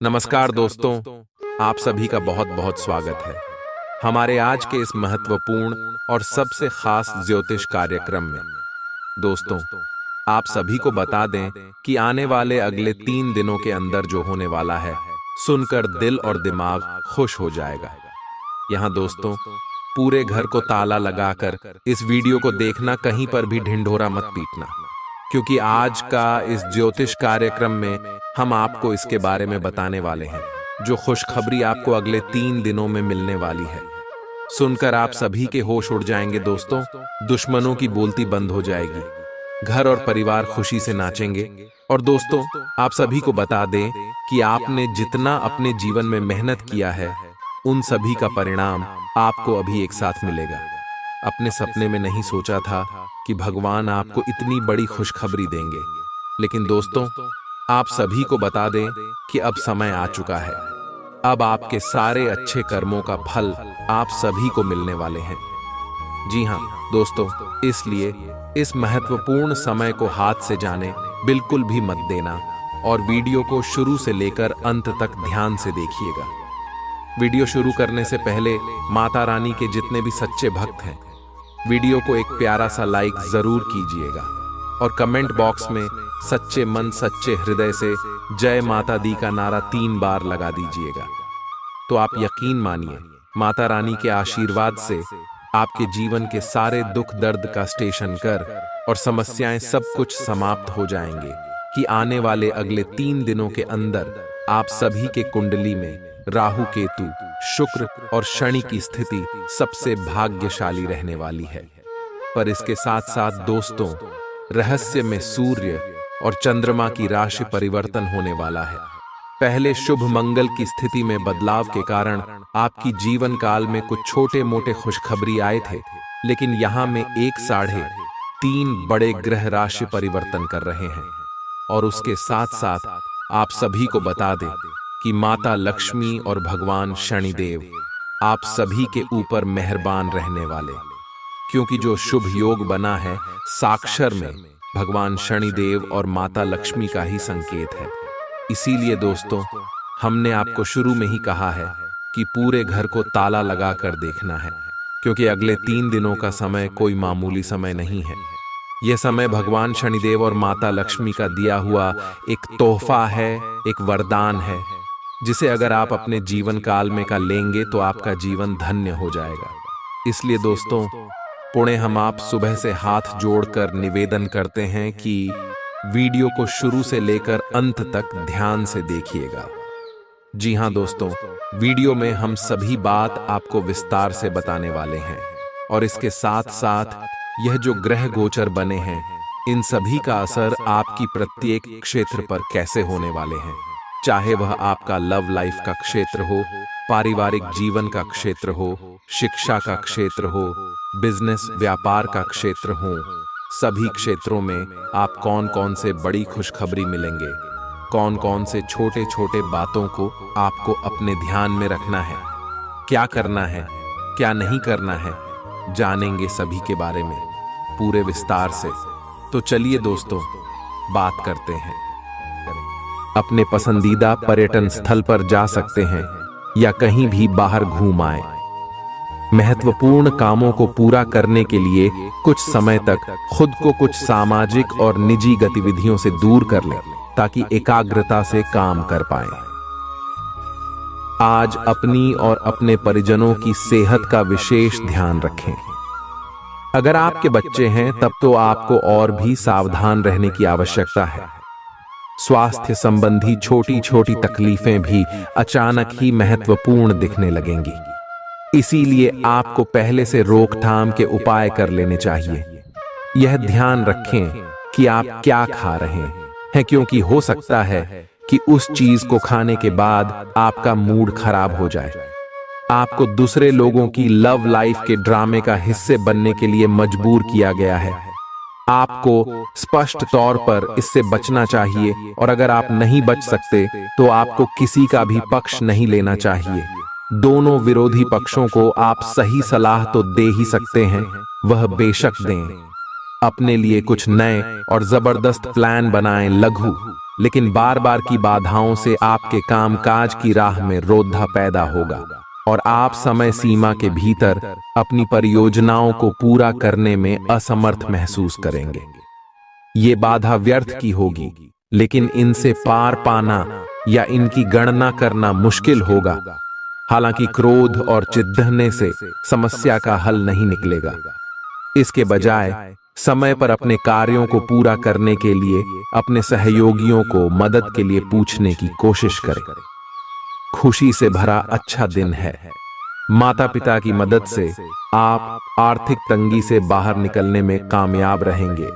नमस्कार दोस्तों, आप सभी का बहुत बहुत स्वागत है हमारे आज के इस महत्वपूर्ण और सबसे खास ज्योतिष कार्यक्रम में। दोस्तों, आप सभी को बता दें कि आने वाले अगले 3 दिनों के अंदर जो होने वाला है, सुनकर दिल और दिमाग खुश हो जाएगा। यहाँ दोस्तों, पूरे घर को ताला लगाकर इस वीडियो को देखना, कहीं पर भी ढिंढोरा मत पीटना, क्योंकि आज का इस ज्योतिष कार्यक्रम में हम आपको इसके बारे में बताने वाले हैं, जो खुशखबरी आपको अगले 3 दिनों में मिलने वाली है। सुनकर आप सभी के होश उड़ जाएंगे दोस्तों, दुश्मनों की बोलती बंद हो जाएगी, घर और परिवार खुशी से नाचेंगे। और दोस्तों, आप सभी को बता दें कि आपने जितना अपने जीवन में मेहनत किया है, उन सभी का परिणाम आपको अभी एक साथ मिलेगा। अपने सपने में नहीं सोचा था कि भगवान आपको इतनी बड़ी खुशखबरी देंगे, लेकिन दोस्तों, आप सभी को बता दें कि अब समय आ चुका है। अब आपके सारे अच्छे कर्मों का फल आप सभी को मिलने वाले हैं। जी हाँ दोस्तों, इसलिए इस महत्वपूर्ण समय को हाथ से जाने बिल्कुल भी मत देना और वीडियो को शुरू से लेकर अंत तक ध्यान से देखिएगा। वीडियो शुरू करने से पहले माता रानी के जितने भी सच्चे भक्त हैं, वीडियो को एक प्यारा सा लाइक जरूर कीजिएगा और कमेंट बॉक्स में सच्चे मन सच्चे हृदय से जय माता दी का नारा 3 बार लगा दीजिएगा। तो आप यकीन मानिए, माता रानी के आशीर्वाद से आपके जीवन के सारे दुख दर्द का स्टेशन कर और समस्याएं सब कुछ समाप्त हो जाएंगे कि आने वाले अगले 3 दिनों के अंदर आप सभी के कुंडली में राहु केतु शुक्र और शनि की स्थिति सबसे भाग्यशाली रहने वाली है। पर इसके साथ साथ दोस्तों, रहस्य में सूर्य और चंद्रमा की राशि परिवर्तन होने वाला है। पहले शुभ मंगल की स्थिति में बदलाव के कारण आपकी जीवन काल में कुछ छोटे मोटे खुशखबरी आए थे, लेकिन यहाँ में 1.5-3 बड़े ग्रह राशि परिवर्तन कर रहे हैं। और उसके साथ साथ आप सभी को बता दें कि माता लक्ष्मी और भगवान शनिदेव आप सभी के ऊपर मेहरबान रहने वाले, क्योंकि जो शुभ योग बना है साक्षर में भगवान शनिदेव और माता लक्ष्मी का ही संकेत है। इसीलिए दोस्तों, हमने आपको शुरू में ही कहा है कि पूरे घर को ताला लगाकर देखना है, क्योंकि अगले 3 दिनों का समय कोई मामूली समय नहीं है। यह समय भगवान शनिदेव और माता लक्ष्मी का दिया हुआ एक तोहफा है, एक वरदान है, जिसे अगर आप अपने जीवन काल में का लेंगे तो आपका जीवन धन्य हो जाएगा। इसलिए दोस्तों, पुणे हम आप सुबह से हाथ जोड़कर निवेदन करते हैं कि वीडियो को शुरू से लेकर अंत तक ध्यान से देखिएगा। जी हाँ दोस्तों, वीडियो में हम सभी बात आपको विस्तार से बताने वाले हैं और इसके साथ साथ यह जो ग्रह गोचर बने हैं, इन सभी का असर आपकी प्रत्येक क्षेत्र पर कैसे होने वाले हैं, चाहे वह आपका लव लाइफ का क्षेत्र हो, पारिवारिक जीवन का क्षेत्र हो, शिक्षा का क्षेत्र हो, बिजनेस व्यापार का क्षेत्र हो, सभी क्षेत्रों में आप कौन कौन से बड़ी खुशखबरी मिलेंगे, कौन कौन से छोटे छोटे बातों को आपको अपने ध्यान में रखना है, क्या करना है, क्या नहीं करना है, जानेंगे सभी के बारे में पूरे विस्तार से। तो चलिए दोस्तों, बात करते हैं। अपने पसंदीदा पर्यटन स्थल पर जा सकते हैं या कहीं भी बाहर घूम आए। महत्वपूर्ण कामों को पूरा करने के लिए कुछ समय तक खुद को कुछ सामाजिक और निजी गतिविधियों से दूर कर लें, ताकि एकाग्रता से काम कर पाएं। आज अपनी और अपने परिजनों की सेहत का विशेष ध्यान रखें। अगर आपके बच्चे हैं तब तो आपको और भी सावधान रहने की आवश्यकता है। स्वास्थ्य संबंधी छोटी छोटी तकलीफें भी अचानक ही महत्वपूर्ण दिखने लगेंगी, इसीलिए आपको पहले से रोकथाम के उपाय कर लेने चाहिए। यह ध्यान रखें कि आप क्या खा रहे हैं, क्योंकि हो सकता है कि उस चीज को खाने के बाद आपका मूड खराब हो जाए। आपको दूसरे लोगों की लव लाइफ के ड्रामे का हिस्से बनने के लिए मजबूर किया गया है। आपको स्पष्ट तौर पर इससे बचना चाहिए, और अगर आप नहीं बच सकते तो आपको किसी का भी पक्ष नहीं लेना चाहिए। दोनों विरोधी पक्षों को आप सही सलाह तो दे ही सकते हैं, वह बेशक दें। अपने लिए कुछ नए और जबरदस्त प्लान बनाएं, लघु लेकिन बार बार की बाधाओं से आपके कामकाज की राह में रोधा पैदा होगा और आप समय सीमा के भीतर अपनी परियोजनाओं को पूरा करने में असमर्थ महसूस करेंगे। ये बाधा व्यर्थ की होगी, लेकिन इनसे पार पाना या इनकी गणना करना मुश्किल होगा। हालांकि क्रोध और चिढ़ने से समस्या का हल नहीं निकलेगा। इसके बजाय समय पर अपने कार्यों को पूरा करने के लिए अपने सहयोगियों को मदद के लिए पूछने की कोशिश करें। खुशी से भरा अच्छा दिन है। माता पिता की मदद से आप आर्थिक तंगी से बाहर निकलने में कामयाब रहेंगे।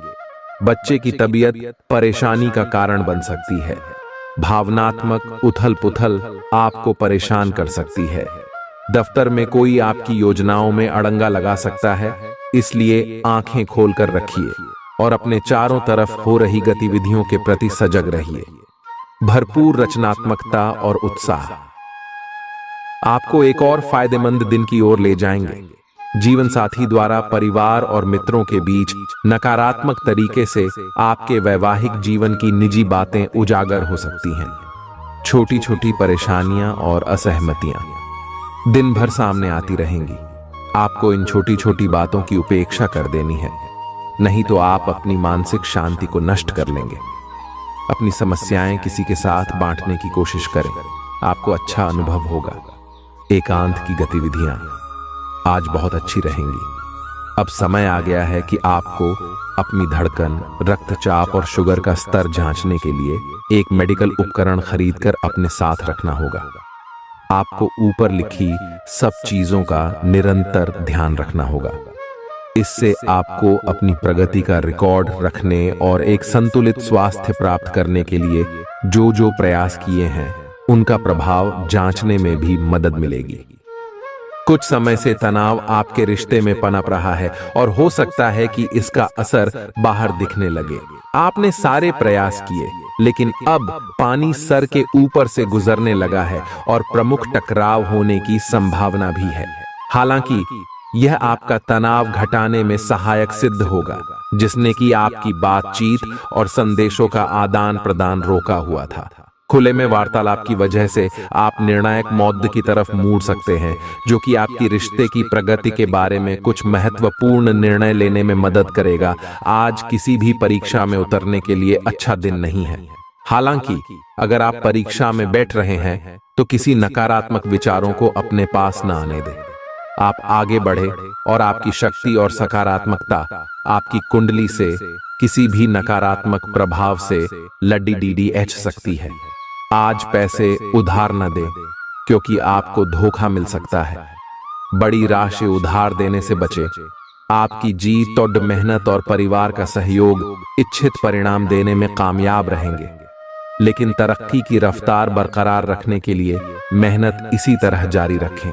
बच्चे की तबीयत परेशानी का कारण बन सकती है। भावनात्मक उथल पुथल आपको परेशान कर सकती है। दफ्तर में कोई आपकी योजनाओं में अड़ंगा लगा सकता है, इसलिए आंखें खोलकर रखिए और अपने चारों तरफ हो रही गतिविधियों के प्रति सजग रहिए। भरपूर रचनात्मकता और उत्साह आपको एक और फायदेमंद दिन की ओर ले जाएंगे। जीवन साथी द्वारा परिवार और मित्रों के बीच नकारात्मक तरीके से आपके वैवाहिक जीवन की निजी बातें उजागर हो सकती हैं। छोटी छोटी परेशानियां और असहमतियां दिन भर सामने आती रहेंगी। आपको इन छोटी छोटी बातों की उपेक्षा कर देनी है, नहीं तो आप अपनी मानसिक शांति को नष्ट कर लेंगे। अपनी समस्याएं किसी के साथ बांटने की कोशिश करें, आपको अच्छा अनुभव होगा। एकांत की गतिविधियां आज बहुत अच्छी रहेंगी। अब समय आ गया है कि आपको अपनी धड़कन, रक्तचाप और शुगर का स्तर जांचने के लिए एक मेडिकल उपकरण खरीदकर अपने साथ रखना होगा। आपको ऊपर लिखी सब चीजों का निरंतर ध्यान रखना होगा। इससे आपको अपनी प्रगति का रिकॉर्ड रखने और एक संतुलित स्वास्थ्य प्राप्त करने के लिए जो प्रयास किए हैं उनका प्रभाव जांचने में भी मदद मिलेगी। कुछ समय से तनाव आपके रिश्ते में पनप रहा है और हो सकता है कि इसका असर बाहर दिखने लगे। आपने सारे प्रयास किए, लेकिन अब पानी सर के ऊपर से गुजरने लगा है और प्रमुख टकराव होने की संभावना भी है। हालांकि यह आपका तनाव घटाने में सहायक सिद्ध होगा, जिसने कि आपकी बातचीत और संदेशों का आदान प्रदान रोका हुआ था। खुले में वार्तालाप की वजह से आप निर्णायक मौद्द की तरफ मुड़ सकते हैं, जो कि आपकी रिश्ते की प्रगति के बारे में कुछ महत्वपूर्ण निर्णय लेने में मदद करेगा। आज किसी भी परीक्षा में उतरने के लिए अच्छा दिन नहीं है। हालांकि अगर आप परीक्षा में बैठ रहे हैं तो किसी नकारात्मक विचारों को अपने पास न आने दें। आप आगे बढ़े और आपकी शक्ति और सकारात्मकता आपकी कुंडली से किसी भी नकारात्मक प्रभाव से लड़ी सकती है। आज पैसे उधार न दें, क्योंकि आपको धोखा मिल सकता है। बड़ी राशि उधार देने से बचें। आपकी जीत और मेहनत और परिवार का सहयोग इच्छित परिणाम देने में कामयाब रहेंगे, लेकिन तरक्की की रफ्तार बरकरार रखने के लिए मेहनत इसी तरह जारी रखें।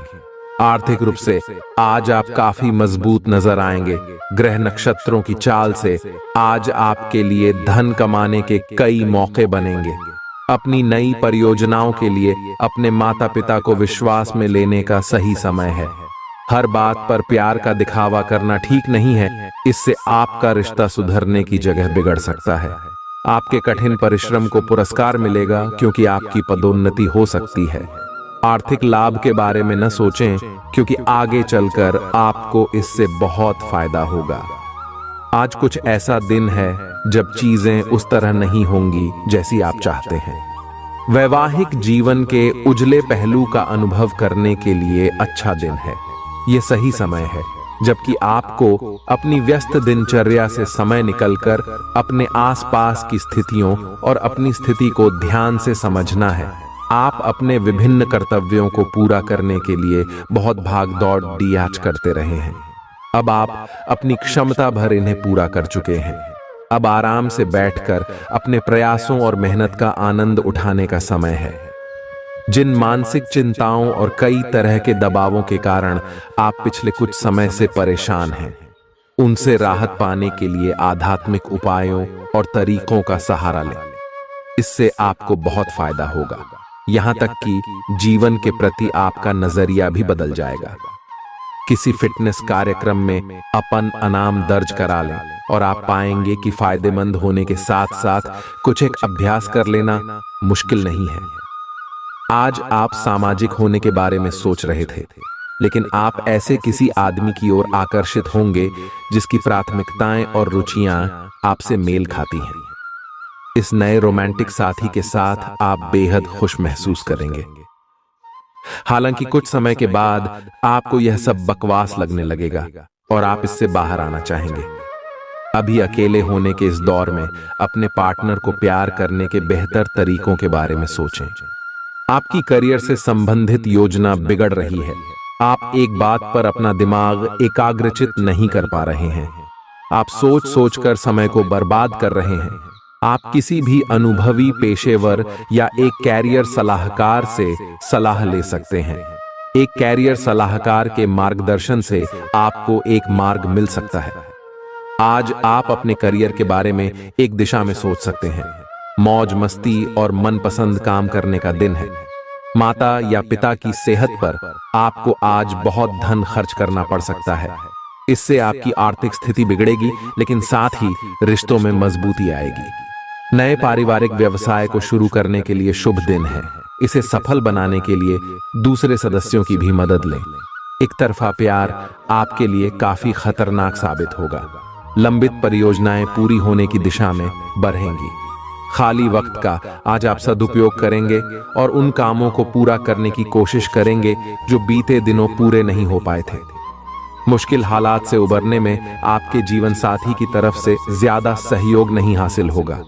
आर्थिक रूप से आज आप काफी मजबूत नजर आएंगे। ग्रह नक्षत्रों की चाल से आज आपके लिए धन कमाने के कई मौके बनेंगे। अपनी नई परियोजनाओं के लिए अपने माता पिता को विश्वास में लेने का सही समय है। हर बात पर प्यार का दिखावा करना ठीक नहीं है, इससे आपका रिश्ता सुधरने की जगह बिगड़ सकता है। आपके कठिन परिश्रम को पुरस्कार मिलेगा, क्योंकि आपकी पदोन्नति हो सकती है। आर्थिक लाभ के बारे में न सोचें, क्योंकि आगे चलकर आपको इससे बहुत फायदा होगा। आज कुछ ऐसा दिन है जब चीजें उस तरह नहीं होंगी जैसी आप चाहते हैं। वैवाहिक जीवन के उजले पहलू का अनुभव करने के लिए अच्छा दिन है। ये सही समय है जबकि आपको अपनी व्यस्त दिनचर्या से समय निकलकर अपने आसपास की स्थितियों और अपनी स्थिति को ध्यान से समझना है। आप अपने विभिन्न कर्तव्यों को पूरा करने के लिए बहुत भाग दौड़ आज करते रहे हैं। अब आप अपनी क्षमता भर इन्हें पूरा कर चुके हैं। अब आराम से बैठकर अपने प्रयासों और मेहनत का आनंद उठाने का समय है। जिन मानसिक चिंताओं और कई तरह के दबावों के कारण आप पिछले कुछ समय से परेशान हैं, उनसे राहत पाने के लिए आध्यात्मिक उपायों और तरीकों का सहारा लें। इससे आपको बहुत फायदा होगा। यहां तक कि जीवन के प्रति आपका नजरिया भी बदल जाएगा। किसी फिटनेस कार्यक्रम में अपन इनाम दर्ज करा लें और आप पाएंगे कि फायदेमंद होने के साथ साथ कुछ एक अभ्यास कर लेना मुश्किल नहीं है। आज आप सामाजिक होने के बारे में सोच रहे थे, लेकिन आप ऐसे किसी आदमी की ओर आकर्षित होंगे जिसकी प्राथमिकताएं और रुचियां आपसे मेल खाती हैं। इस नए रोमांटिक साथी के साथ आप बेहद खुश महसूस करेंगे। हालांकि कुछ समय के बाद आपको यह सब बकवास लगने लगेगा और आप इससे बाहर आना चाहेंगे। अभी अकेले होने के इस दौर में अपने पार्टनर को प्यार करने के बेहतर तरीकों के बारे में सोचें। आपकी करियर से संबंधित योजना बिगड़ रही है। आप एक बात पर अपना दिमाग एकाग्रचित नहीं कर पा रहे हैं। आप सोच सोचकर समय को बर्बाद कर रहे हैं। आप किसी भी अनुभवी पेशेवर या एक कैरियर सलाहकार से सलाह ले सकते हैं। एक कैरियर सलाहकार के मार्गदर्शन से आपको एक मार्ग मिल सकता है। आज आप अपने करियर के बारे में एक दिशा में सोच सकते हैं। मौज मस्ती और मनपसंद काम करने का दिन है। माता या पिता की सेहत पर आपको आज बहुत धन खर्च करना पड़ सकता है। इससे आपकी आर्थिक स्थिति बिगड़ेगी, लेकिन साथ ही रिश्तों में मजबूती आएगी। नए पारिवारिक व्यवसाय को शुरू करने के लिए शुभ दिन है। इसे सफल बनाने के लिए दूसरे सदस्यों की भी मदद लें। एक तरफा प्यार आपके लिए काफी खतरनाक साबित होगा। लंबित परियोजनाएं पूरी होने की दिशा में बढ़ेंगी। खाली वक्त का आज आप सदुपयोग करेंगे और उन कामों को पूरा करने की कोशिश करेंगे जो बीते दिनों पूरे नहीं हो पाए थे। मुश्किल हालात से उबरने में आपके जीवन साथी की तरफ से ज्यादा सहयोग नहीं हासिल होगा।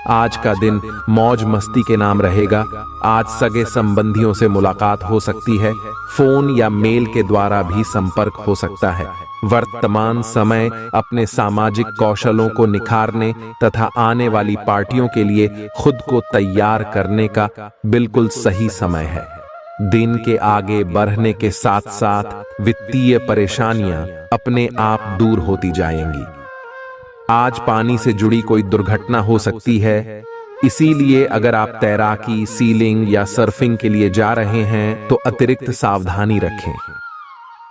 आज का दिन मौज मस्ती के नाम रहेगा। आज सगे संबंधियों से मुलाकात हो सकती है। फोन या मेल के द्वारा भी संपर्क हो सकता है। वर्तमान समय अपने सामाजिक कौशलों को निखारने तथा आने वाली पार्टियों के लिए खुद को तैयार करने का बिल्कुल सही समय है। दिन के आगे बढ़ने के साथ साथ वित्तीय परेशानियां अपने आप दूर होती जाएंगी। आज पानी से जुड़ी कोई दुर्घटना हो सकती है, इसीलिए अगर आप तैराकी, सीलिंग या सर्फिंग के लिए जा रहे हैं तो अतिरिक्त सावधानी रखें।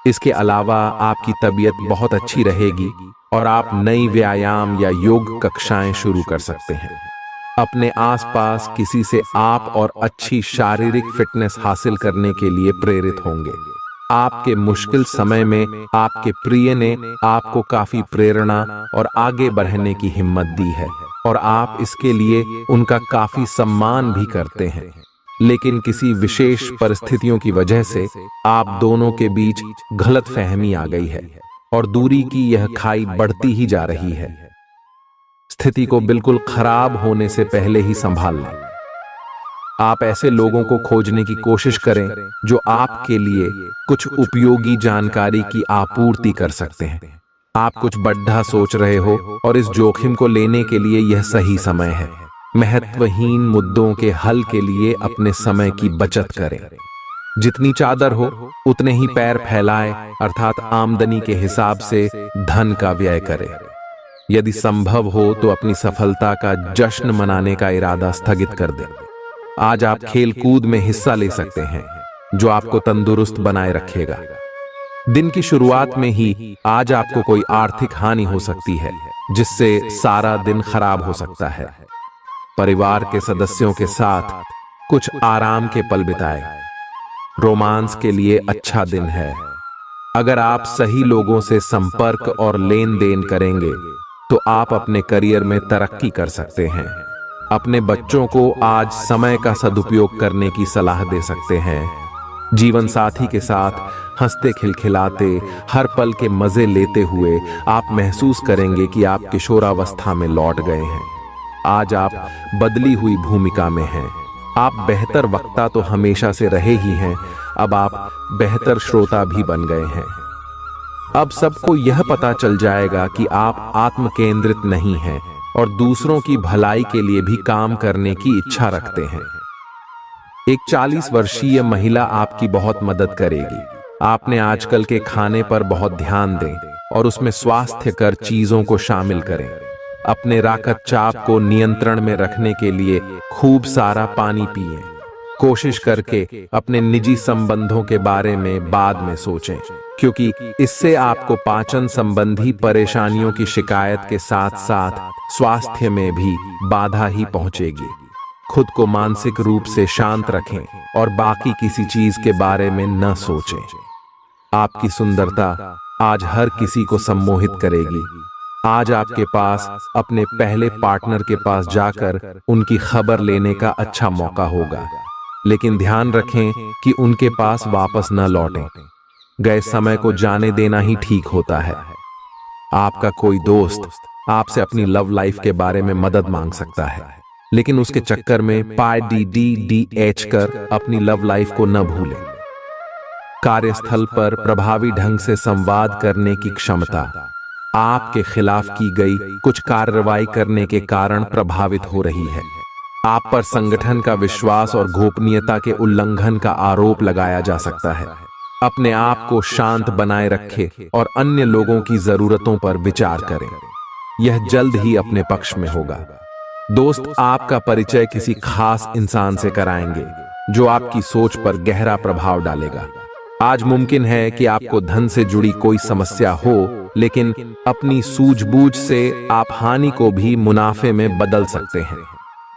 इसके अलावा आपकी तबीयत बहुत अच्छी रहेगी और आप नई व्यायाम या योग कक्षाएं शुरू कर सकते हैं। अपने आसपास किसी से आप और अच्छी शारीरिक फिटनेस हासिल करने के लिए प्रेरित होंगे। आपके मुश्किल समय में आपके प्रिय ने आपको काफी प्रेरणा और आगे बढ़ने की हिम्मत दी है और आप इसके लिए उनका काफी सम्मान भी करते हैं। लेकिन किसी विशेष परिस्थितियों की वजह से आप दोनों के बीच गलतफहमी आ गई है और दूरी की यह खाई बढ़ती ही जा रही है। स्थिति को बिल्कुल खराब होने से पहले ही संभाल लें। आप ऐसे लोगों को खोजने की कोशिश करें जो आपके लिए कुछ उपयोगी जानकारी की आपूर्ति कर सकते हैं। आप कुछ बड़ा सोच रहे हो और इस जोखिम को लेने के लिए यह सही समय है। महत्वहीन मुद्दों के हल के लिए अपने समय की बचत करें। जितनी चादर हो उतने ही पैर फैलाएं, अर्थात आमदनी के हिसाब से धन का व्यय करें। यदि संभव हो तो अपनी सफलता का जश्न मनाने का इरादा स्थगित कर दें। आज आप खेल कूद में हिस्सा ले सकते हैं जो आपको तंदुरुस्त बनाए रखेगा। दिन की शुरुआत में ही आज आपको कोई आर्थिक हानि हो सकती है जिससे सारा दिन खराब हो सकता है। परिवार के सदस्यों के साथ कुछ आराम के पल बिताएं। रोमांस के लिए अच्छा दिन है। अगर आप सही लोगों से संपर्क और लेन देन करेंगे तो आप अपने करियर में तरक्की कर सकते हैं। अपने बच्चों को आज समय का सदुपयोग करने की सलाह दे सकते हैं। जीवन साथी के साथ हंसते खिलखिलाते हर पल के मजे लेते हुए आप महसूस करेंगे कि आप किशोरावस्था में लौट गए हैं। आज आप बदली हुई भूमिका में हैं। आप बेहतर वक्ता तो हमेशा से रहे ही हैं, अब आप बेहतर श्रोता भी बन गए हैं। अब सबको यह पता चल जाएगा कि आप आत्म केंद्रित नहीं हैं और दूसरों की भलाई के लिए भी काम करने की इच्छा रखते हैं। एक 40 वर्षीय महिला आपकी बहुत मदद करेगी। आपने आजकल के खाने पर बहुत ध्यान दें और उसमें स्वास्थ्यकर चीजों को शामिल करें। अपने रक्तचाप को नियंत्रण में रखने के लिए खूब सारा पानी पिएं। कोशिश करके अपने निजी संबंधों के बारे में बाद में सोचें, क्योंकि इससे आपको पाचन संबंधी परेशानियों की शिकायत के साथ साथ स्वास्थ्य में भी बाधा ही पहुंचेगी। खुद को मानसिक रूप से शांत रखें और बाकी किसी चीज के बारे में न सोचें। आपकी सुंदरता आज हर किसी को सम्मोहित करेगी। आज आपके पास अपने पहले पार्टनर के पास जाकर उनकी खबर लेने का अच्छा मौका होगा, लेकिन ध्यान रखें कि उनके पास वापस न लौटें। गए समय को जाने देना ही ठीक होता है। आपका कोई दोस्त आपसे अपनी लव लाइफ के बारे में मदद मांग सकता है, लेकिन उसके चक्कर में PDDDH कर अपनी लव लाइफ को न भूलें। कार्यस्थल पर प्रभावी ढंग से संवाद करने की क्षमता आपके खिलाफ की गई कुछ कार्रवाई करने के कारण प्रभावित हो रही है। आप पर संगठन का विश्वास और गोपनीयता के उल्लंघन का आरोप लगाया जा सकता है। अपने आप को शांत बनाए रखें और अन्य लोगों की जरूरतों पर विचार करें। यह जल्द ही अपने पक्ष में होगा। दोस्त आपका परिचय किसी खास इंसान से कराएंगे जो आपकी सोच पर गहरा प्रभाव डालेगा। आज मुमकिन है कि आपको धन से जुड़ी कोई समस्या हो, लेकिन अपनी सूझबूझ से आप हानि को भी मुनाफे में बदल सकते हैं।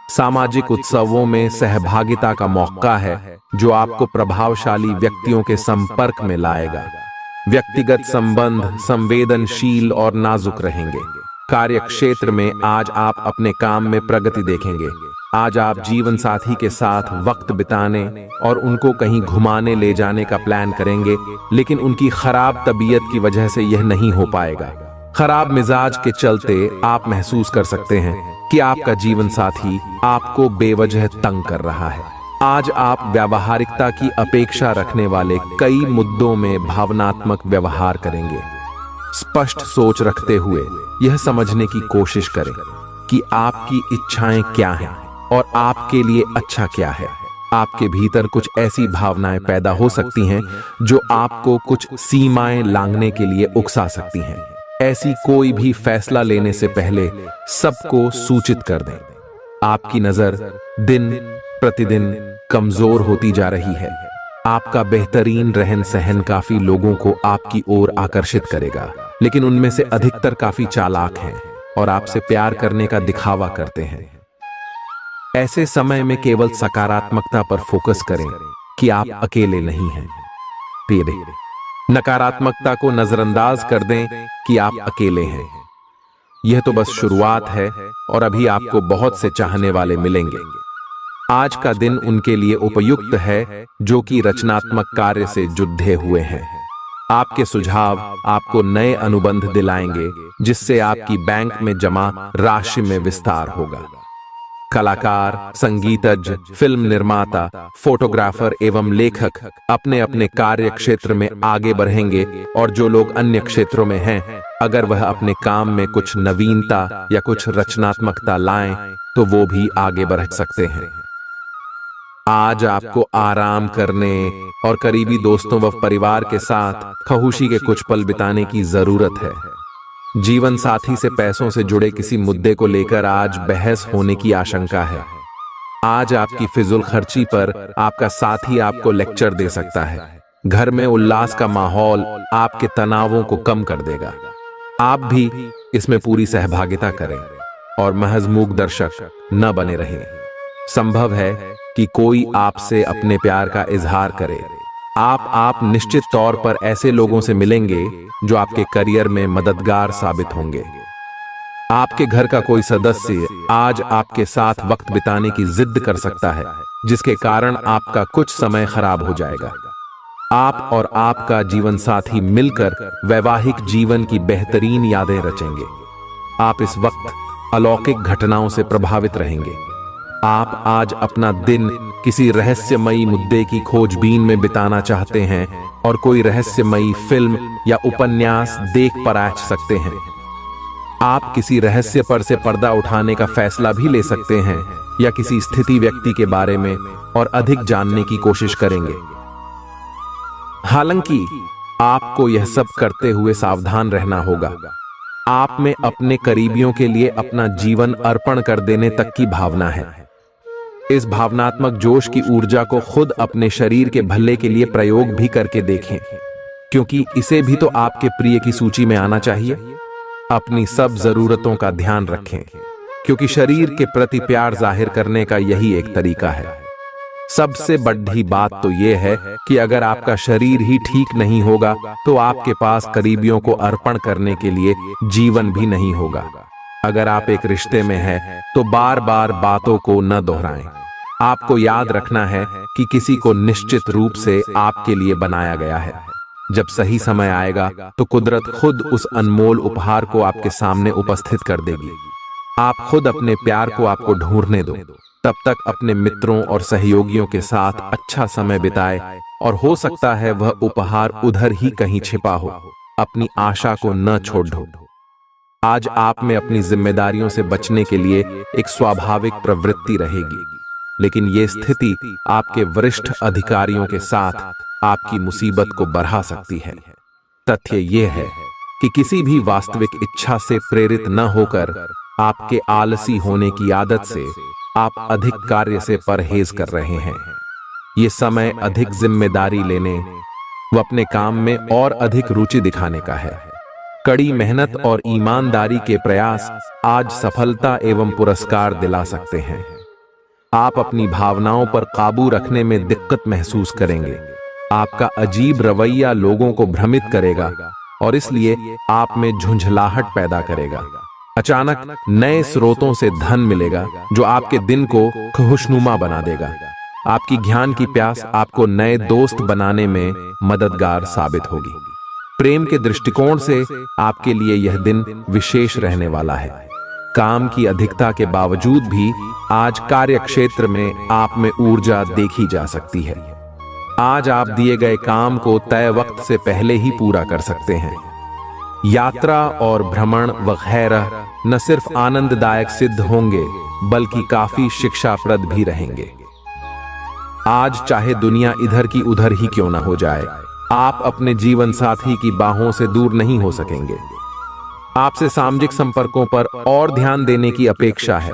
सामाजिक उत्सवों में सहभागिता का मौका है जो आपको प्रभावशाली व्यक्तियों के संपर्क में लाएगा। व्यक्तिगत संबंध संवेदनशील और नाजुक रहेंगे। कार्य क्षेत्र में आज आप अपने काम में प्रगति देखेंगे। आज आप जीवन साथी के साथ वक्त बिताने और उनको कहीं घुमाने ले जाने का प्लान करेंगे, लेकिन उनकी खराब तबीयत की वजह से यह नहीं हो पाएगा। खराब मिजाज के चलते आप महसूस कर सकते हैं कि आपका जीवन साथी आपको बेवजह तंग कर रहा है। आज आप व्यावहारिकता की अपेक्षा रखने वाले कई मुद्दों में भावनात्मक व्यवहार करेंगे। स्पष्ट सोच रखते हुए यह समझने की कोशिश करें कि आपकी इच्छाएं क्या हैं और आपके लिए अच्छा क्या है। आपके भीतर कुछ ऐसी भावनाएं पैदा हो सकती हैं जो आपको कुछ सीमाएं लांघने के लिए उकसा सकती हैं। ऐसी कोई भी फैसला लेने से पहले सबको सूचित कर दें। आपकी नजर दिन प्रतिदिन कमजोर होती जा रही है। आपका बेहतरीन रहन सहन काफी लोगों को आपकी ओर आकर्षित करेगा, लेकिन उनमें से अधिकतर काफी चालाक हैं और आपसे प्यार करने का दिखावा करते हैं। ऐसे समय में केवल सकारात्मकता पर फोकस करें कि आप अकेले नहीं हैं। नकारात्मकता को नजरअंदाज कर दें कि आप अकेले हैं। यह तो बस शुरुआत है और अभी आपको बहुत से चाहने वाले मिलेंगे। आज का दिन उनके लिए उपयुक्त है जो कि रचनात्मक कार्य से जुड़े हुए हैं। आपके सुझाव आपको नए अनुबंध दिलाएंगे, जिससे आपकी बैंक में जमा राशि में विस्तार होगा। कलाकार, संगीतज्ञ, फिल्म निर्माता, फोटोग्राफर एवं लेखक अपने अपने कार्य क्षेत्र में आगे बढ़ेंगे, और जो लोग अन्य क्षेत्रों में हैं, अगर वह अपने काम में कुछ नवीनता या कुछ रचनात्मकता लाएं, तो वो भी आगे बढ़ सकते हैं। आज आपको आराम करने और करीबी दोस्तों व परिवार के साथ खुशी के कुछ पल बिताने की जरूरत है। जीवन साथी से पैसों से जुड़े किसी मुद्दे को लेकर आज बहस होने की आशंका है। आज आपकी फिजूल खर्ची पर आपका साथी आपको लेक्चर दे सकता है। घर में उल्लास का माहौल आपके तनावों को कम कर देगा। आप भी इसमें पूरी सहभागिता करें और महज मूक दर्शक न बने रहें। संभव है कि कोई आपसे अपने प्यार का इजहार करे। आप निश्चित तौर पर ऐसे लोगों से मिलेंगे जो आपके करियर में मददगार साबित होंगे। आपके घर का कोई सदस्य आज आपके साथ वक्त बिताने की जिद कर सकता है, जिसके कारण आपका कुछ समय खराब हो जाएगा। आप और आपका जीवन साथी मिलकर वैवाहिक जीवन की बेहतरीन यादें रचेंगे। आप इस वक्त अलौकिक घटनाओं से प्रभावित रहेंगे। आप आज अपना दिन किसी रहस्यमयी मुद्दे की खोजबीन में बिताना चाहते हैं और कोई रहस्यमयी फिल्म या उपन्यास देख पराच सकते हैं। आप किसी रहस्य पर से पर्दा उठाने का फैसला भी ले सकते हैं या किसी स्थिति व्यक्ति के बारे में और अधिक जानने की कोशिश करेंगे। हालांकि आपको यह सब करते हुए सावधान रहना होगा। आप में अपने करीबियों के लिए अपना जीवन अर्पण कर देने तक की भावना है। इस भावनात्मक जोश की ऊर्जा को खुद अपने शरीर के भले के लिए प्रयोग भी करके देखें, क्योंकि इसे भी तो आपके प्रिय की सूची में आना चाहिए। अपनी सब जरूरतों का ध्यान रखें, क्योंकि शरीर के प्रति प्यार जाहिर करने का यही एक तरीका है। सबसे बड़ी बात तो यह है कि अगर आपका शरीर ही ठीक नहीं होगा तो आपके पास करीबियों को अर्पण करने के लिए जीवन भी नहीं होगा। अगर आप एक रिश्ते में हैं तो बार बार बातों को न दोहराएं। आपको याद रखना है कि किसी को निश्चित रूप से आपके लिए बनाया गया है। जब सही समय आएगा तो कुदरत खुद उस अनमोल उपहार को आपके सामने उपस्थित कर देगी। आप खुद अपने प्यार को आपको ढूंढने दो। तब तक अपने मित्रों और सहयोगियों के साथ अच्छा समय बिताए, और हो सकता है वह उपहार उधर ही कहीं छिपा हो। अपनी आशा को न छोड़ दो। आज आप में अपनी जिम्मेदारियों से बचने के लिए एक स्वाभाविक प्रवृत्ति रहेगी, लेकिन यह स्थिति आपके वरिष्ठ अधिकारियों के साथ आपकी मुसीबत को बढ़ा सकती है। तथ्य यह है कि किसी भी वास्तविक इच्छा से प्रेरित न होकर आपके आलसी होने की आदत से आप अधिक कार्य से परहेज कर रहे हैं। ये समय अधिक जिम्मेदारी लेने व अपने काम में और अधिक रुचि दिखाने का है। कड़ी मेहनत और ईमानदारी के प्रयास आज सफलता एवं पुरस्कार दिला सकते हैं। आप अपनी भावनाओं पर काबू रखने में दिक्कत महसूस करेंगे। आपका अजीब रवैया लोगों को भ्रमित करेगा और इसलिए आप में झुंझलाहट पैदा करेगा। अचानक नए स्रोतों से धन मिलेगा जो आपके दिन को खुशनुमा बना देगा। आपकी ज्ञान की प्यास आपको नए दोस्त बनाने में मददगार साबित होगी। प्रेम के दृष्टिकोण से आपके लिए यह दिन विशेष रहने वाला है। काम की अधिकता के बावजूद भी आज कार्य क्षेत्र में आप में ऊर्जा देखी जा सकती है। आज आप दिए गए काम को तय वक्त से पहले ही पूरा कर सकते हैं। यात्रा और भ्रमण वगैरह न सिर्फ आनंददायक सिद्ध होंगे बल्कि काफी शिक्षाप्रद भी रहेंगे। आज चाहे दुनिया इधर की उधर ही क्यों न हो जाए, आप अपने जीवन साथी की बाहों से दूर नहीं हो सकेंगे। आपसे सामाजिक संपर्कों पर और ध्यान देने की अपेक्षा है।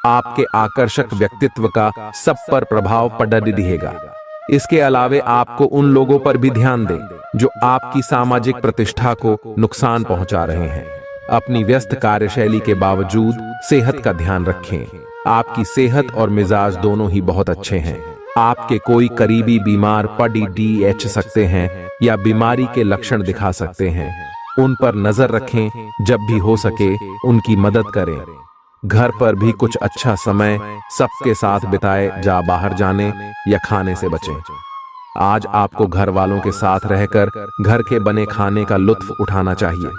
आपके आकर्षक व्यक्तित्व का सब पर प्रभाव पड़ रहेगा। इसके अलावे आपको उन लोगों पर भी ध्यान दें जो आपकी सामाजिक प्रतिष्ठा को नुकसान पहुंचा रहे हैं। अपनी व्यस्त कार्यशैली के बावजूद सेहत का ध्यान रखें। आपकी सेहत और मिजाज दोनों ही बहुत अच्छे हैं। आपके कोई करीबी बीमार पड़ सकते हैं या बीमारी के लक्षण दिखा सकते हैं। उन पर नजर रखें। जब भी हो सके उनकी मदद करें। घर पर भी कुछ अच्छा समय सबके साथ बिताए। जा बाहर जाने या खाने से बचें। आज आपको घर वालों के साथ रहकर घर के बने खाने का लुत्फ उठाना चाहिए।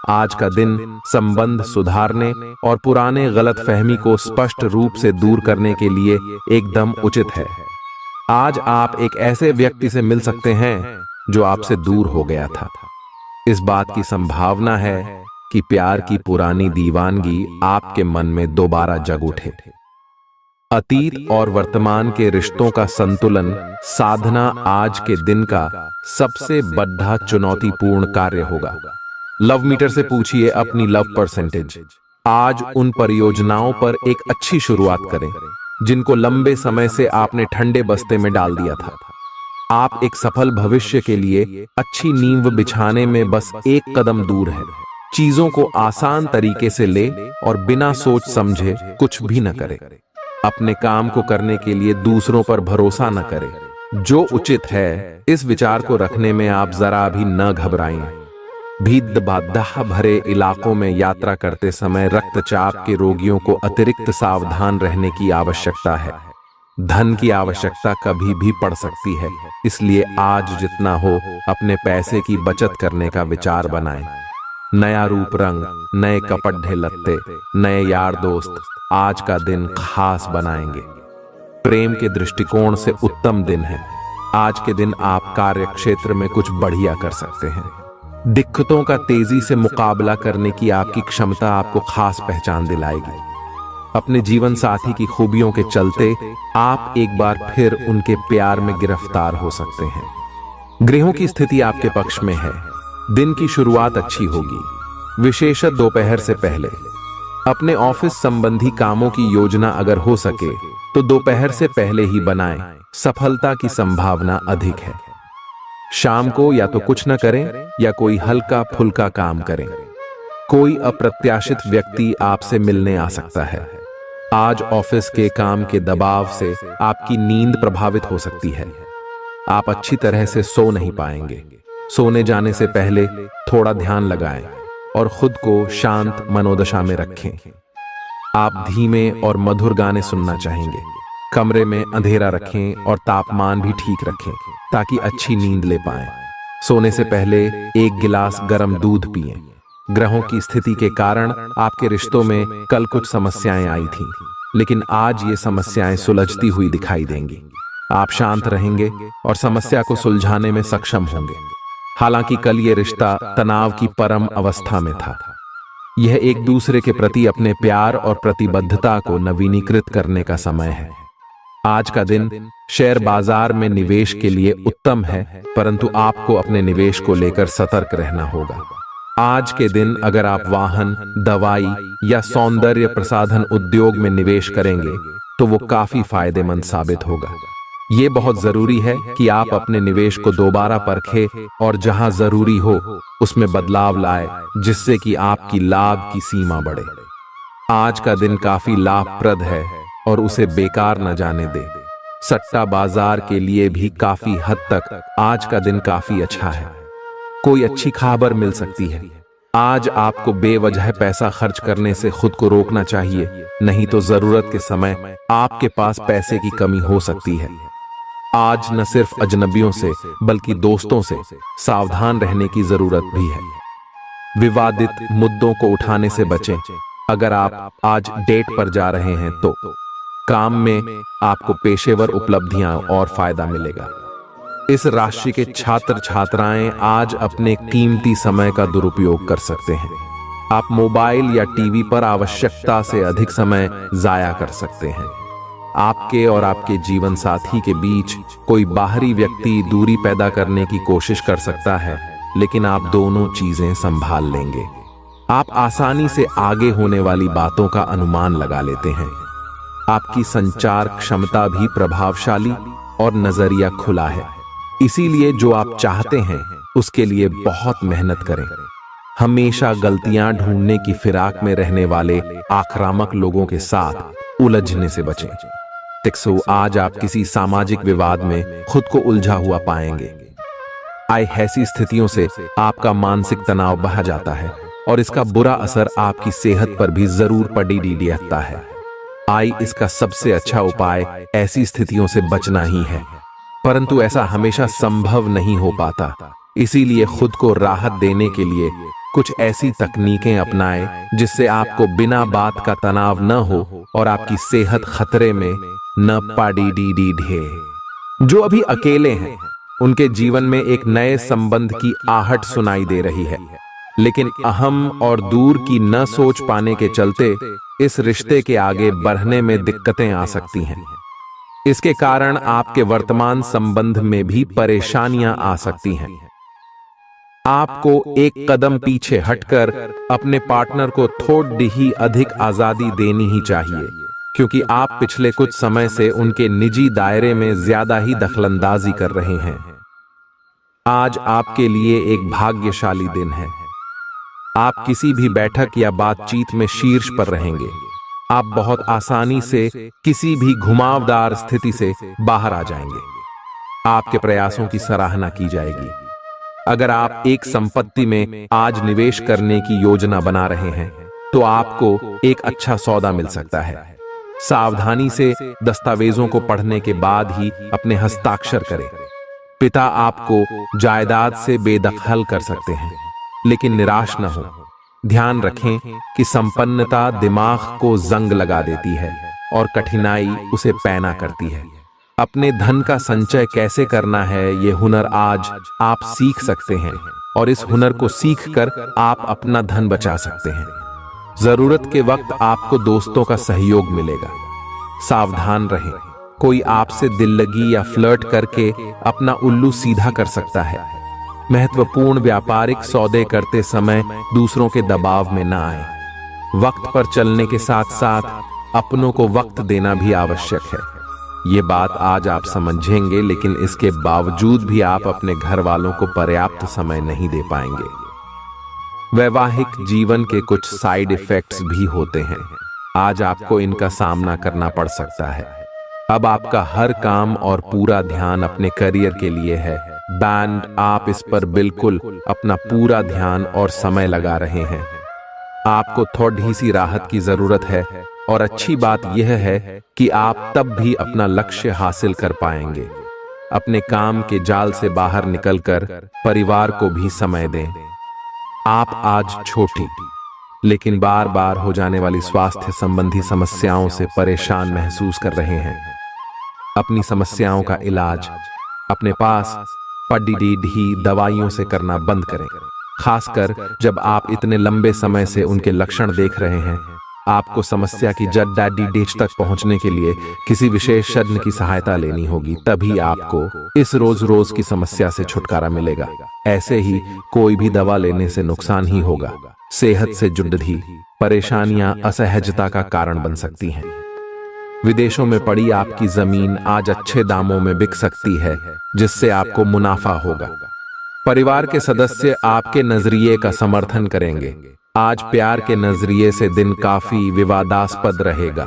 आज का दिन संबंध सुधारने और पुराने गलतफहमी को स्पष्ट रूप से दूर करने के लिए एकदम उचित है। आज आप एक ऐसे व्यक्ति से मिल सकते हैं जो आपसे दूर हो गया था। इस बात की संभावना है कि प्यार की पुरानी दीवानगी आपके मन में दोबारा जग उठे। अतीत और वर्तमान के रिश्तों का संतुलन साधना आज के दिन का सबसे बड़ा चुनौतीपूर्ण कार्य होगा। लव मीटर से पूछिए अपनी लव परसेंटेज। आज उन परियोजनाओं पर एक अच्छी शुरुआत करें जिनको लंबे समय से आपने ठंडे बस्ते में डाल दिया था। आप एक सफल भविष्य के लिए अच्छी नींव बिछाने में बस एक कदम दूर है। चीजों को आसान तरीके से ले और बिना सोच समझे कुछ भी न करें। अपने काम को करने के लिए दूसरों पर भरोसा न करें। जो उचित है इस विचार को रखने में आप जरा भी न घबराएं। भीड़-भाड़ भरे इलाकों में यात्रा करते समय रक्तचाप के रोगियों को अतिरिक्त सावधान रहने की आवश्यकता है। धन की आवश्यकता कभी भी पड़ सकती है, इसलिए आज जितना हो अपने पैसे की बचत करने का विचार बनाएं। नया रूप रंग, नए कपड़े लत्ते, नए यार दोस्त आज का दिन खास बनाएंगे। प्रेम के दृष्टिकोण से उत्तम दिन है। आज के दिन आप कार्य क्षेत्र में कुछ बढ़िया कर सकते हैं। दिक्कतों का तेजी से मुकाबला करने की आपकी क्षमता आपको खास पहचान दिलाएगी। अपने जीवन साथी की खूबियों के चलते आप एक बार फिर उनके प्यार में गिरफ्तार हो सकते हैं। ग्रहों की स्थिति आपके पक्ष में है। दिन की शुरुआत अच्छी होगी, विशेषत दोपहर से पहले। अपने ऑफिस संबंधी कामों की योजना अगर हो सके तो दोपहर से पहले ही बनाएं, सफलता की संभावना अधिक है। शाम को या तो कुछ न करें या कोई हल्का फुल्का काम करें। कोई अप्रत्याशित व्यक्ति आपसे मिलने आ सकता है। आज ऑफिस के काम के दबाव से आपकी नींद प्रभावित हो सकती है। आप अच्छी तरह से सो नहीं पाएंगे। सोने जाने से पहले थोड़ा ध्यान लगाएं और खुद को शांत मनोदशा में रखें। आप धीमे और मधुर गाने सुनना चाहेंगे। कमरे में अंधेरा रखें और तापमान भी ठीक रखें ताकि अच्छी नींद ले पाएं। सोने से पहले 1 गिलास गर्म दूध पिएं। ग्रहों की स्थिति के कारण आपके रिश्तों में कल कुछ समस्याएं आई थीं, लेकिन आज ये समस्याएं सुलझती हुई दिखाई देंगी। आप शांत रहेंगे और समस्या को सुलझाने में सक्षम होंगे। हालांकि कल ये रिश्ता तनाव की परम अवस्था में था। यह एक दूसरे के प्रति अपने प्यार और प्रतिबद्धता को नवीनीकृत करने का समय है। आज का दिन शेयर बाजार में निवेश के लिए उत्तम है, परंतु आपको अपने निवेश को लेकर सतर्क रहना होगा। आज के दिन अगर आप वाहन, दवाई या सौंदर्य प्रसाधन उद्योग में निवेश करेंगे तो वो काफी फायदेमंद साबित होगा। ये बहुत जरूरी है कि आप अपने निवेश को दोबारा परखें और जहां जरूरी हो उसमें बदलाव लाए, जिससे कि आपकी लाभ की सीमा बढ़े। आज का दिन काफी लाभप्रद है और उसे बेकार न जाने दें। सट्टा बाजार के लिए भी काफी हद तक आज का दिन काफी अच्छा है। कोई अच्छी खबर मिल सकती है। आज आपको बेवजह पैसा खर्च करने से खुद को रोकना चाहिए, नहीं तो जरूरत के समय आपके पास पैसे की कमी हो सकती है। आज न सिर्फ अजनबियों से बल्कि दोस्तों से सावधान रहने की जरूरत भी है। विवादित मुद्दों को उठाने से बचें। अगर आप आज डेट पर जा रहे हैं तो काम में आपको पेशेवर उपलब्धियां और फायदा मिलेगा। इस राशि के छात्र छात्राएं आज अपने कीमती समय का दुरुपयोग कर सकते हैं। आप मोबाइल या टीवी पर आवश्यकता से अधिक समय जाया कर सकते हैं। आपके और आपके जीवन साथी के बीच कोई बाहरी व्यक्ति दूरी पैदा करने की कोशिश कर सकता है, लेकिन आप दोनों चीजें संभाल लेंगे। आप आसानी से आगे होने वाली बातों का अनुमान लगा लेते हैं। आपकी संचार क्षमता भी प्रभावशाली और नजरिया खुला है। इसीलिए जो आप चाहते हैं उसके लिए बहुत मेहनत करें। हमेशा गलतियां ढूंढने की फिराक में रहने वाले आक्रामक लोगों के साथ उलझने से बचें। टिक्सो, आज आप किसी सामाजिक विवाद में खुद को उलझा हुआ पाएंगे। ऐसी स्थितियों से आपका मानसिक तनाव बढ़ जाता है और इसका बुरा असर आपकी सेहत पर भी जरूर पड़ता है। इसका सबसे अच्छा उपाय ऐसी स्थितियों से बचना ही है, परंतु ऐसा हमेशा संभव नहीं हो पाता। इसीलिए खुद को राहत देने के लिए कुछ ऐसी तकनीकें अपनाएं जिससे आपको बिना बात का तनाव न हो और आपकी सेहत खतरे में न पड़े। जो अभी अकेले हैं उनके जीवन में एक नए संबंध की आहट सुनाई दे रही है, लेकिन अहम और दूर की न सोच पाने के चलते इस रिश्ते के आगे बढ़ने में दिक्कतें आ सकती हैं। इसके कारण आपके वर्तमान संबंध में भी परेशानियां आ सकती हैं। आपको एक कदम पीछे हटकर अपने पार्टनर को थोड़ी ही अधिक आजादी देनी ही चाहिए, क्योंकि आप पिछले कुछ समय से उनके निजी दायरे में ज्यादा ही दखलंदाजी कर रहे हैं। आज आपके लिए एक भाग्यशाली दिन है। आप किसी भी बैठक या बातचीत में शीर्ष पर रहेंगे। आप बहुत आसानी से किसी भी घुमावदार स्थिति से बाहर आ जाएंगे। आपके प्रयासों की सराहना की जाएगी। अगर आप एक संपत्ति में आज निवेश करने की योजना बना रहे हैं तो आपको एक अच्छा सौदा मिल सकता है। सावधानी से दस्तावेजों को पढ़ने के बाद ही अपने हस्ताक्षर करें। पिता आपको जायदाद से बेदखल कर सकते हैं, लेकिन निराश न हो। ध्यान रखें कि संपन्नता दिमाग को जंग लगा देती है और कठिनाई उसे पैना करती है। अपने धन का संचय कैसे करना है, ये हुनर आज आप सीख सकते हैं और इस हुनर को सीखकर आप अपना धन बचा सकते हैं। जरूरत के वक्त आपको दोस्तों का सहयोग मिलेगा। सावधान रहें, कोई आपसे दिल लगी या फ्लर्ट करके अपना उल्लू सीधा कर सकता है। महत्वपूर्ण व्यापारिक सौदे करते समय दूसरों के दबाव में न आए। वक्त पर चलने के साथ साथ अपनों को वक्त देना भी आवश्यक है। ये बात आज आप समझेंगे, लेकिन इसके बावजूद भी आप अपने घर वालों को पर्याप्त समय नहीं दे पाएंगे। वैवाहिक जीवन के कुछ साइड इफेक्ट्स भी होते हैं। आज आपको इनका सामना करना पड़ सकता है। अब आपका हर काम और पूरा ध्यान अपने करियर के लिए है। बैंड, आप इस पर बिल्कुल अपना पूरा ध्यान और समय लगा रहे हैं। आपको थोड़ी सी राहत की जरूरत है, और अच्छी बात यह है कि आप तब भी अपना लक्ष्य हासिल कर पाएंगे। अपने काम के जाल से बाहर निकलकर परिवार को भी समय दें। आप आज छोटी लेकिन बार बार हो जाने वाली स्वास्थ्य संबंधी समस्याओं से परेशान महसूस कर रहे हैं। अपनी समस्याओं का इलाज अपने पास पड़ी दवाइयों से करना बंद करें, खासकर जब आप इतने लंबे समय से उनके लक्षण देख रहे हैं। आपको समस्या की जड़ डेच तक पहुंचने के लिए किसी विशेषज्ञ की सहायता लेनी होगी, तभी आपको इस रोज की समस्या से छुटकारा मिलेगा। ऐसे ही कोई भी दवा लेने से नुकसान ही होगा। सेहत से जुड़ी परेशानियां असहजता का कारण बन सकती हैं। विदेशों में पड़ी आपकी जमीन आज अच्छे दामों में बिक सकती है, जिससे आपको मुनाफा होगा। परिवार के सदस्य आपके नजरिए का समर्थन करेंगे। आज प्यार के नजरिए से दिन काफी विवादास्पद रहेगा।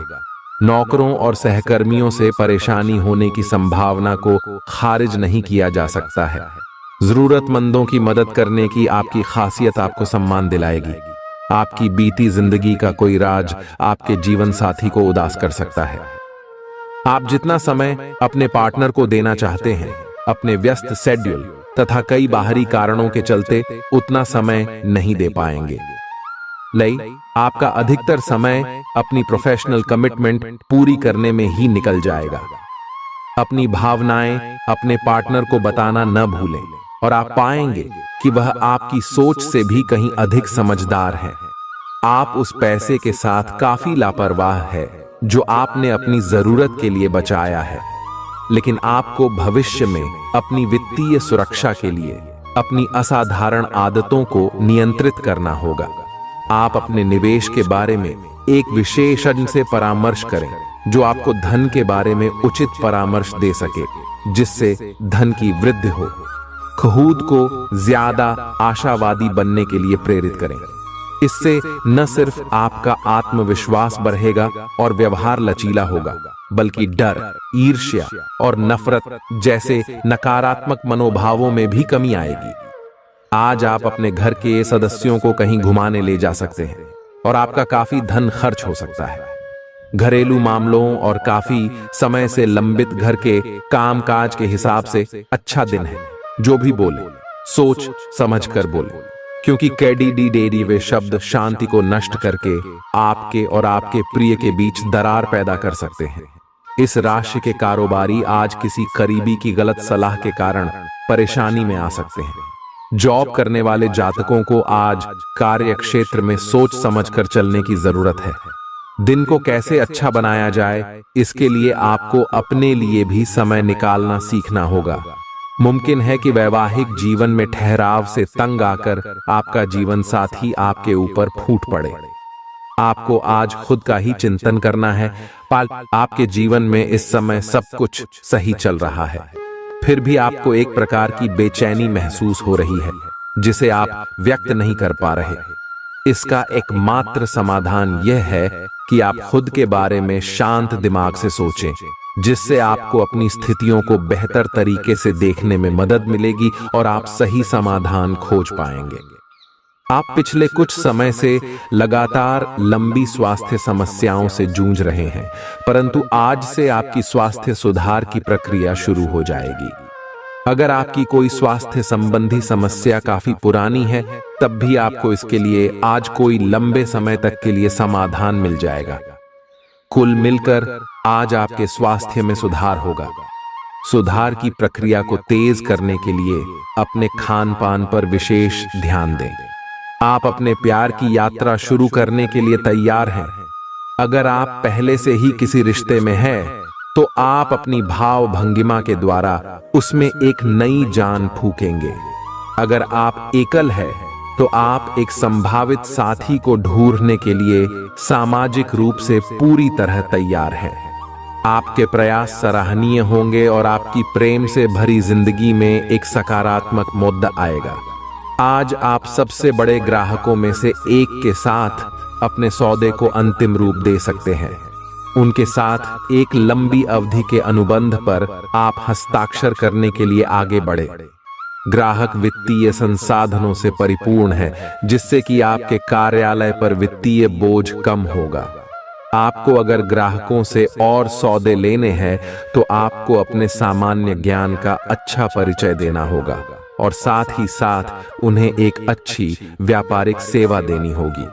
नौकरों और सहकर्मियों से परेशानी होने की संभावना को खारिज नहीं किया जा सकता है। जरूरतमंदों की मदद करने की आपकी खासियत आपको सम्मान दिलाएगी। आपकी बीती जिंदगी का कोई राज आपके जीवन साथी को उदास कर सकता है। आप जितना समय अपने पार्टनर को देना चाहते हैं, अपने व्यस्त शेड्यूल तथा कई बाहरी कारणों के चलते उतना समय नहीं दे पाएंगे। आपका अधिकतर समय अपनी प्रोफेशनल कमिटमेंट पूरी करने में ही निकल जाएगा। अपनी भावनाएं अपने पार्टनर को बताना न भूलें, और आप पाएंगे कि वह आपकी सोच से भी कहीं अधिक समझदार है। आप उस पैसे के साथ काफी लापरवाह है जो आपने अपनी जरूरत के लिए बचाया है, लेकिन आपको भविष्य में अपनी वित्तीय सुरक्षा के लिए अपनी असाधारण आदतों को नियंत्रित करना होगा। आप अपने निवेश के बारे में एक विशेषज्ञ से परामर्श करें, जो आपको धन के बारे में उचित परामर्श दे सके, जिससे धन की वृद्धि हो। खुद को ज्यादा आशावादी बनने के लिए प्रेरित करें। इससे न सिर्फ आपका आत्मविश्वास बढ़ेगा और व्यवहार लचीला होगा, बल्कि डर, ईर्ष्या और नफरत जैसे नकारात्मक मनोभावों में भी कमी आएगी। आज आप अपने घर के सदस्यों को कहीं घुमाने ले जा सकते हैं, और आपका काफी धन खर्च हो सकता है। घरेलू मामलों और काफी समय से लंबित घर के कामकाज के हिसाब से अच्छा दिन है। जो भी बोले सोच समझ कर बोले, क्योंकि कैडी वे शब्द शांति को नष्ट करके आपके और आपके प्रिय के बीच दरार पैदा कर सकते हैं। इस राशि के कारोबारी आज किसी करीबी की गलत सलाह के कारण परेशानी में आ सकते हैं। जॉब करने वाले जातकों को आज कार्य क्षेत्र में सोच समझकर चलने की जरूरत है। दिन को कैसे अच्छा बनाया जाए, इसके लिए आपको अपने लिए भी समय निकालना सीखना होगा। मुमकिन है कि वैवाहिक जीवन में ठहराव से तंग आकर आपका जीवन साथी आपके ऊपर फूट पड़े। आपको आज खुद का ही चिंतन करना है। आपके जीवन में इस समय सब कुछ सही चल रहा है, फिर भी आपको एक प्रकार की बेचैनी महसूस हो रही है, जिसे आप व्यक्त नहीं कर पा रहे। इसका एकमात्र समाधान यह है कि आप खुद के बारे में शांत दिमाग से सोचें, जिससे आपको अपनी स्थितियों को बेहतर तरीके से देखने में मदद मिलेगी और आप सही समाधान खोज पाएंगे। आप पिछले कुछ समय से लगातार लंबी स्वास्थ्य समस्याओं से जूझ रहे हैं, परंतु आज से आपकी स्वास्थ्य सुधार की प्रक्रिया शुरू हो जाएगी। अगर आपकी कोई स्वास्थ्य संबंधी समस्या काफी पुरानी है, तब भी आपको इसके लिए आज कोई लंबे समय तक के लिए समाधान मिल जाएगा। कुल मिलकर आज आपके स्वास्थ्य में सुधार होगा। सुधार की प्रक्रिया को तेज करने के लिए अपने खान पान पर विशेष ध्यान दें। आप अपने प्यार की यात्रा शुरू करने के लिए तैयार हैं। अगर आप पहले से ही किसी रिश्ते में हैं, तो आप अपनी भाव भंगिमा के द्वारा उसमें एक नई जान फूकेंगे। अगर आप एकल हैं, तो आप एक संभावित साथी को ढूंढने के लिए सामाजिक रूप से पूरी तरह तैयार हैं। आपके प्रयास सराहनीय होंगे और आपकी प्रेम से भरी जिंदगी में एक सकारात्मक मुद्दा आएगा। आज आप सबसे बड़े ग्राहकों में से एक के साथ अपने सौदे को अंतिम रूप दे सकते हैं। उनके साथ एक लंबी अवधि के अनुबंध पर आप हस्ताक्षर करने के लिए आगे बढ़े। ग्राहक वित्तीय संसाधनों से परिपूर्ण है, जिससे कि आपके कार्यालय पर वित्तीय बोझ कम होगा। आपको अगर ग्राहकों से और सौदे लेने हैं तो आपको अपने सामान्य ज्ञान का अच्छा परिचय देना होगा और साथ ही साथ उन्हें एक अच्छी व्यापारिक सेवा देनी होगी।